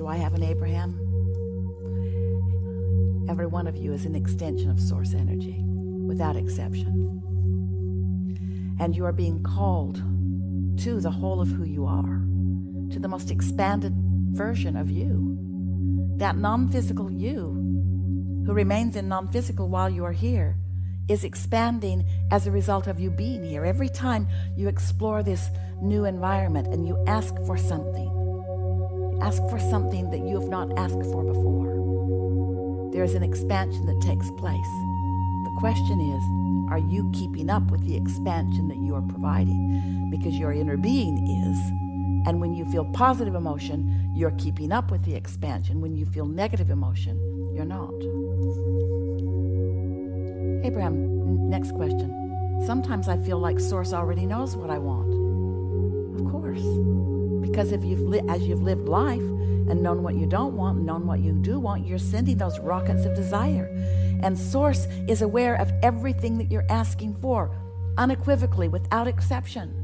Do I have an Abraham? Every one of you is an extension of source energy, without exception. And you are being called to the whole of who you are, to the most expanded version of you. That non-physical you, who remains in non-physical while you are here, is expanding as a result of you being here. Every time you explore this new environment and you ask for something that you have not asked for before, there is an expansion that takes place. The question is, are you keeping up with the expansion that you are providing? Because your inner being is, and when you feel positive emotion, you're keeping up with the expansion. When you feel negative emotion, you're not. Abraham, next question. Sometimes I feel like Source already knows what I want. Of course. Because as you've lived life and known what you don't want and known what you do want, you're sending those rockets of desire. And Source is aware of everything that you're asking for, unequivocally, without exception.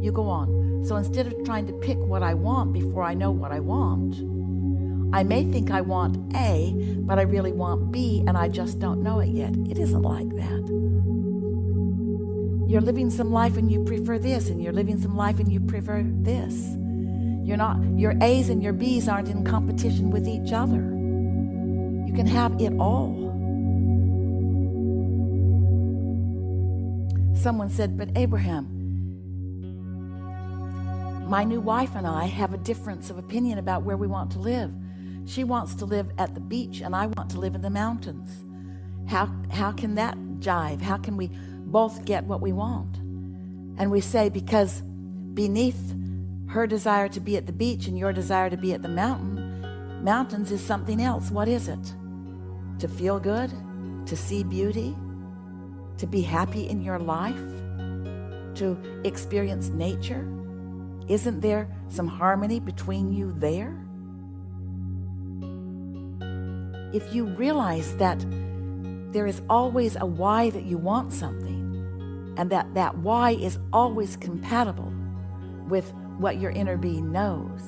You go on. So instead of trying to pick what I want before I know what I want, I may think I want A, but I really want B, and I just don't know it yet. It isn't like that. You're living some life and you prefer this, and you're living some life and you prefer this. Your A's and your B's aren't in competition with each other. You can have it all. Someone said, but Abraham, my new wife and I have a difference of opinion about where we want to live. She wants to live at the beach and I want to live in the mountains. How can that jive? How can we both get what we want? And we say, because beneath her desire to be at the beach and your desire to be at the mountains is something else. What is it? To feel good? To see beauty? To be happy in your life? To experience nature? Isn't there some harmony between you there? If you realize that there is always a why that you want something, and that why is always compatible with what your inner being knows,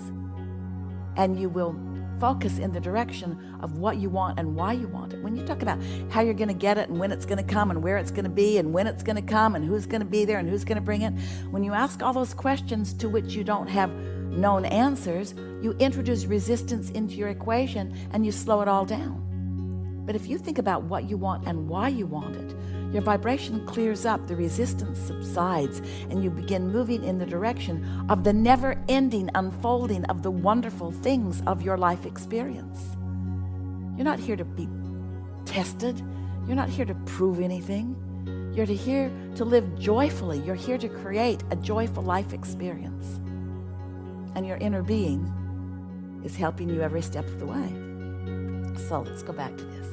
and you will focus in the direction of what you want and why you want it. When you talk about how you're going to get it and when it's going to come and where it's going to be and when it's going to come and who's going to be there and who's going to bring it, when you ask all those questions to which you don't have known answers, you introduce resistance into your equation and you slow it all down. But if you think about what you want and why you want it, your vibration clears up, the resistance subsides, and you begin moving in the direction of the never-ending unfolding of the wonderful things of your life experience. You're not here to be tested. You're not here to prove anything. You're here to live joyfully. You're here to create a joyful life experience. And your inner being is helping you every step of the way. So let's go back to this.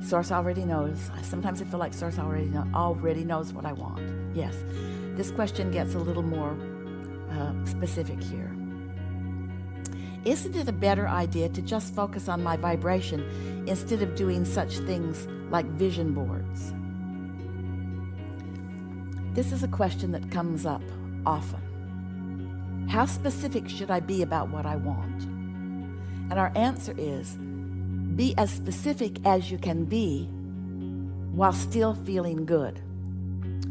Source already knows. Sometimes I feel like Source already knows what I want. Yes. This question gets a little more specific here. Isn't it a better idea to just focus on my vibration instead of doing such things like vision boards? This is a question that comes up often. How specific should I be about what I want? And our answer is, be as specific as you can be while still feeling good.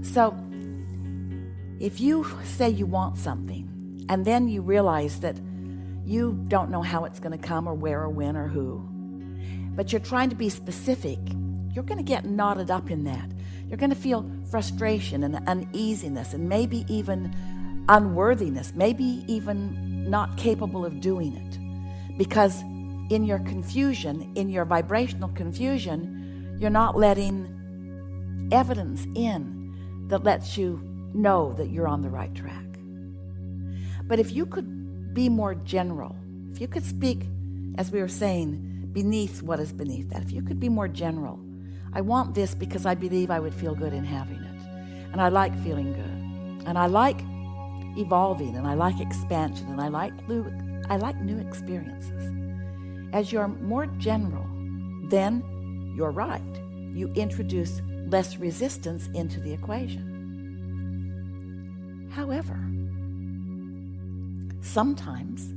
So if you say you want something and then you realize that you don't know how it's going to come or where or when or who, but you're trying to be specific, you're going to get knotted up in that. You're going to feel frustration and uneasiness and maybe even unworthiness, maybe even not capable of doing it. Because in your confusion, in your vibrational confusion, you're not letting evidence in that lets you know that you're on the right track. But if you could be more general, if you could speak, as we were saying, beneath what is beneath that, if you could be more general, I want this because I believe I would feel good in having it. And I like feeling good. And I like evolving, and I like expansion, and I like new experiences. As you're more general, then you're right. You introduce less resistance into the equation. However, sometimes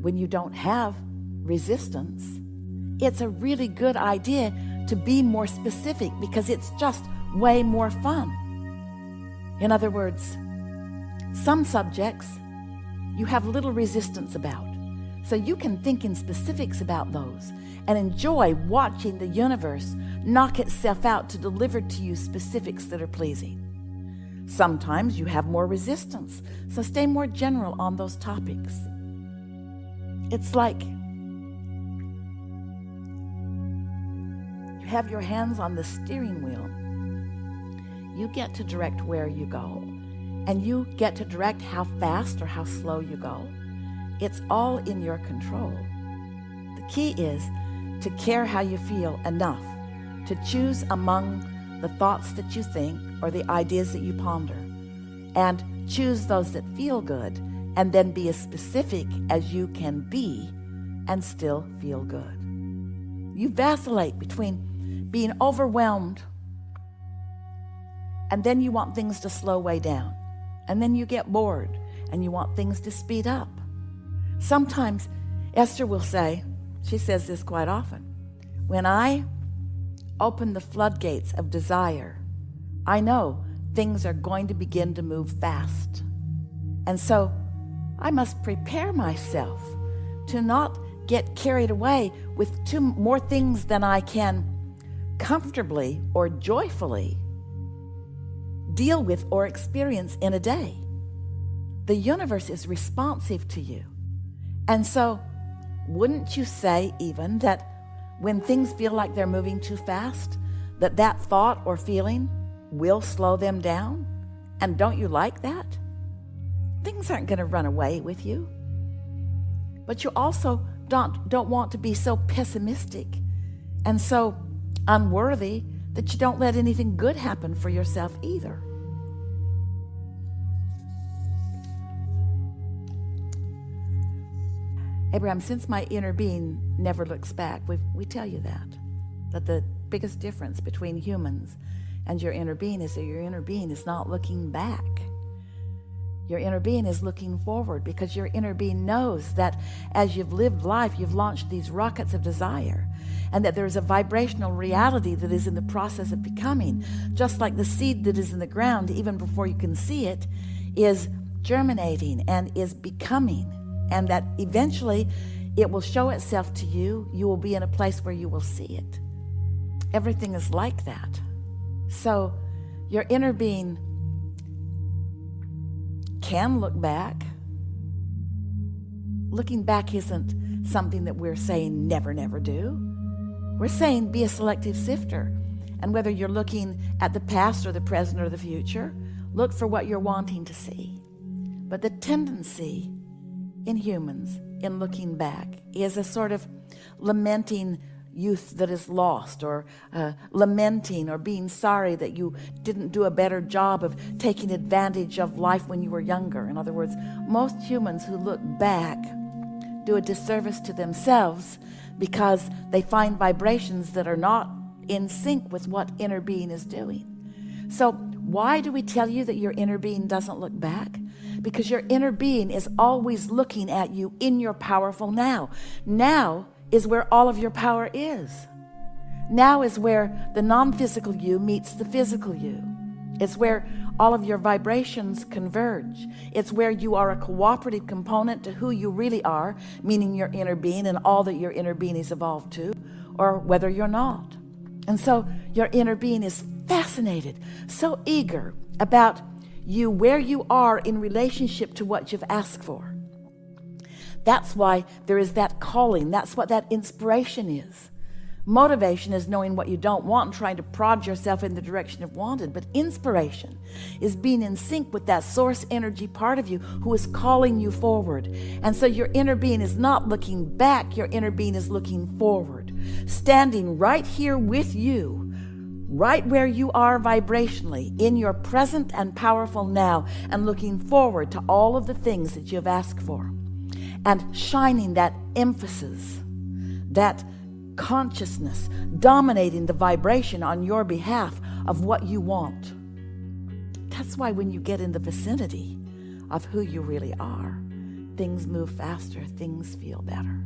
when you don't have resistance, it's a really good idea to be more specific because it's just way more fun. In other words, some subjects you have little resistance about, so you can think in specifics about those and enjoy watching the universe knock itself out to deliver to you specifics that are pleasing. Sometimes you have more resistance, so stay more general on those topics. It's like you have your hands on the steering wheel. You get to direct where you go, and you get to direct how fast or how slow you go. It's all in your control. The key is to care how you feel enough to choose among the thoughts that you think or the ideas that you ponder, and choose those that feel good, and then be as specific as you can be and still feel good. You vacillate between being overwhelmed, and then you want things to slow way down, and then you get bored and you want things to speed up. Sometimes Esther will say, she says this quite often, when I open the floodgates of desire, I know things are going to begin to move fast. And so I must prepare myself to not get carried away with more things than I can comfortably or joyfully deal with or experience in a day. The universe is responsive to you. And so wouldn't you say even that when things feel like they're moving too fast, that thought or feeling will slow them down? And don't you like that? Things aren't going to run away with you. But you also don't want to be so pessimistic and so unworthy that you don't let anything good happen for yourself either. Abraham, since my inner being never looks back, we tell you that the biggest difference between humans and your inner being is that your inner being is not looking back. Your inner being is looking forward, because your inner being knows that as you've lived life, you've launched these rockets of desire, and that there's a vibrational reality that is in the process of becoming, just like the seed that is in the ground, even before you can see it, is germinating and is becoming, and that eventually it will show itself to you. You will be in a place where you will see it. Everything is like that. So your inner being can look back. Looking back isn't something that we're saying never do. We're saying be a selective sifter. And whether you're looking at the past or the present or the future, look for what you're wanting to see. But the tendency in humans in looking back is a sort of lamenting youth that is lost, or lamenting or being sorry that you didn't do a better job of taking advantage of life when you were younger. In other words, most humans who look back do a disservice to themselves because they find vibrations that are not in sync with what inner being is doing. So why do we tell you that your inner being doesn't look back? Because your inner being is always looking at you in your powerful now. Now is where all of your power is. Now is where the non-physical you meets the physical you. It's where all of your vibrations converge. It's where you are a cooperative component to who you really are, meaning your inner being and all that your inner being is evolved to, or whether you're not. And so your inner being is fascinated, so eager about you, where you are in relationship to what you've asked for. That's why there is that calling. That's what that inspiration is. Motivation is knowing what you don't want and trying to prod yourself in the direction of wanted. But inspiration is being in sync with that source energy part of you who is calling you forward. And so your inner being is not looking back. Your inner being is looking forward, standing right here with you, right where you are vibrationally in your present and powerful now, and looking forward to all of the things that you have asked for, and shining that emphasis, that consciousness, dominating the vibration on your behalf of what you want. That's why when you get in the vicinity of who you really are, things move faster, things feel better.